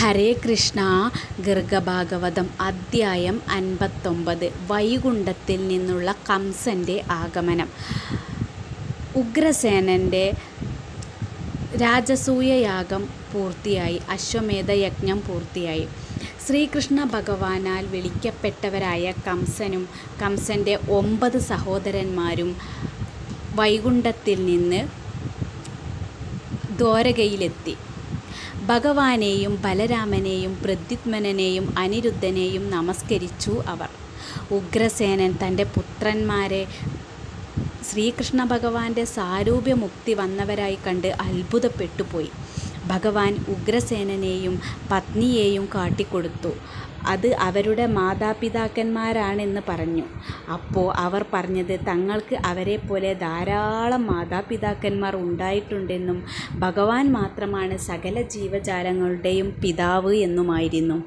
ഹരേ കൃഷ്ണ. ഗർഗഭാഗവതം അദ്ധ്യായം 59. വൈകുണ്ഠത്തിൽ നിന്നുള്ള കംസൻ്റെ ആഗമനം. ഉഗ്രസേനൻ്റെ രാജസൂയയാഗം പൂർത്തിയായി. അശ്വമേധയജ്ഞം പൂർത്തിയായി. ശ്രീകൃഷ്ണ ഭഗവാനാൽ വിളിക്കപ്പെട്ടവരായ കംസനും കംസൻ്റെ 9 സഹോദരന്മാരും വൈകുണ്ഠത്തിൽ നിന്ന് ദ്വാരകയിലെത്തി. ഭഗവാനെയും ബലരാമനെയും പ്രദ്യുമ്നനെയും അനിരുദ്ധനെയും നമസ്കരിച്ചു അവർ. ഉഗ്രസേനൻ തൻ്റെ പുത്രന്മാരെ ശ്രീകൃഷ്ണ ഭഗവാന്റെ സാരൂപ്യമുക്തി വന്നവരായി കണ്ട് അത്ഭുതപ്പെട്ടുപോയി. ഭഗവാൻ ഉഗ്രസേനനെയും പത്നിയെയും കാട്ടിക്കൊടുത്തു. അത് അവരുടെ മാതാപിതാക്കന്മാരാണെന്ന് പറഞ്ഞു. അപ്പോൾ അവർ പറഞ്ഞത് തങ്ങൾക്ക് അവരെപ്പോലെ ധാരാളം മാതാപിതാക്കന്മാർ ഉണ്ടായിട്ടുണ്ടെന്നും ഭഗവാൻ മാത്രമാണ് സകല ജീവജാലങ്ങളുടെയും പിതാവ് എന്നുമായിരുന്നു.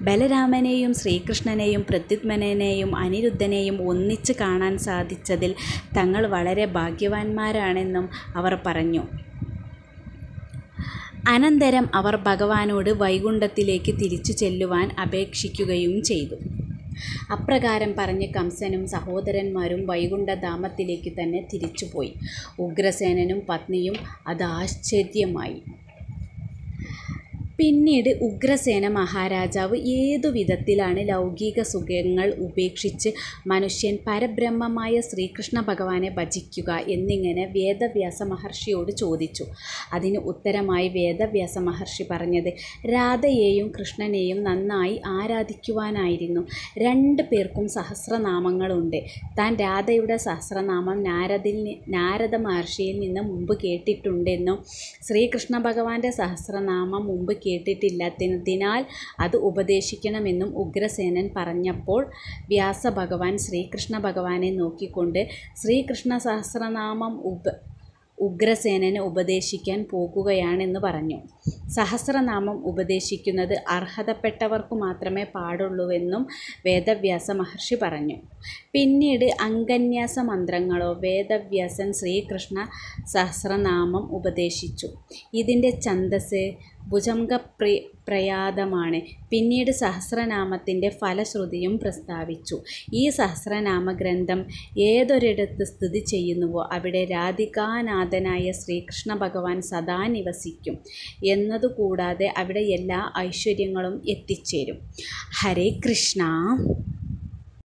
ബലരാമനെയും ശ്രീകൃഷ്ണനെയും പ്രദ്യുമ്നനെയും അനിരുദ്ധനെയും ഒന്നിച്ച് കാണാൻ സാധിച്ചതിൽ തങ്ങൾ വളരെ ഭാഗ്യവാന്മാരാണെന്നും അവർ പറഞ്ഞു. അനന്തരം അവർ ഭഗവാനോട് വൈകുണ്ഠത്തിലേക്ക് തിരിച്ചു ചെല്ലുവാൻ അപേക്ഷിക്കുകയും ചെയ്തു. അപ്രകാരം പറഞ്ഞ് കംസനും സഹോദരന്മാരും വൈകുണ്ഠധാമത്തിലേക്ക് തന്നെ തിരിച്ചുപോയി. ഉഗ്രസേനനും പത്നിയും അത് ആശ്ചര്യമായി. പിന്നീട് ഉഗ്രസേന മഹാരാജാവ് ഏതു വിധത്തിലാണ് ലൗകിക സുഖങ്ങൾ ഉപേക്ഷിച്ച് മനുഷ്യൻ പരബ്രഹ്മമായ ശ്രീകൃഷ്ണ ഭഗവാനെ ഭജിക്കുക എന്നിങ്ങനെ വേദവ്യാസ മഹർഷിയോട് ചോദിച്ചു. അതിന് ഉത്തരമായി വേദവ്യാസ മഹർഷി പറഞ്ഞത് രാധയെയും കൃഷ്ണനെയും നന്നായി ആരാധിക്കുവാനായിരുന്നു. 2 പേർക്കും സഹസ്രനാമങ്ങളുണ്ട്. താൻ രാധയുടെ സഹസ്രനാമം നാരദ മഹർഷിയിൽ നിന്ന് മുമ്പ് കേട്ടിട്ടുണ്ടെന്നും ശ്രീകൃഷ്ണ ഭഗവാന്റെ സഹസ്രനാമം മുമ്പ് കേട്ടിട്ടില്ലാത്തതിനാൽ അത് ഉപദേശിക്കണമെന്നും ഉഗ്രസേനൻ പറഞ്ഞപ്പോൾ വ്യാസഭഗവാൻ ശ്രീകൃഷ്ണ ഭഗവാനെ നോക്കിക്കൊണ്ട് ശ്രീകൃഷ്ണ സഹസ്രനാമം ഉഗ്രസേനന് ഉപദേശിക്കാൻ പോകുകയാണെന്ന് പറഞ്ഞു. സഹസ്രനാമം ഉപദേശിക്കുന്നത് അർഹതപ്പെട്ടവർക്കു മാത്രമേ പാടുള്ളൂവെന്നും വേദവ്യാസ മഹർഷി പറഞ്ഞു. പിന്നീട് അംഗന്യാസ മന്ത്രങ്ങളോ വേദവ്യാസൻ ശ്രീകൃഷ്ണ സഹസ്രനാമം ഉപദേശിച്ചു. ഇതിൻ്റെ ഛന്ദസ് ഭുജംഗപ്രയാതമാണ്. പിന്നീട് സഹസ്രനാമത്തിൻ്റെ ഫലശ്രുതിയും പ്രസ്താവിച്ചു. ഈ സഹസ്രനാമ ഗ്രന്ഥം ഏതൊരിടത്ത് സ്ഥിതി ചെയ്യുന്നുവോ അവിടെ രാധികാനാഥനായ ശ്രീകൃഷ്ണ ഭഗവാൻ സദാ നിവസിക്കും എന്നതുകൂടാതെ അവിടെ എല്ലാ ഐശ്വര്യങ്ങളും എത്തിച്ചേരും. ഹരേ കൃഷ്ണ.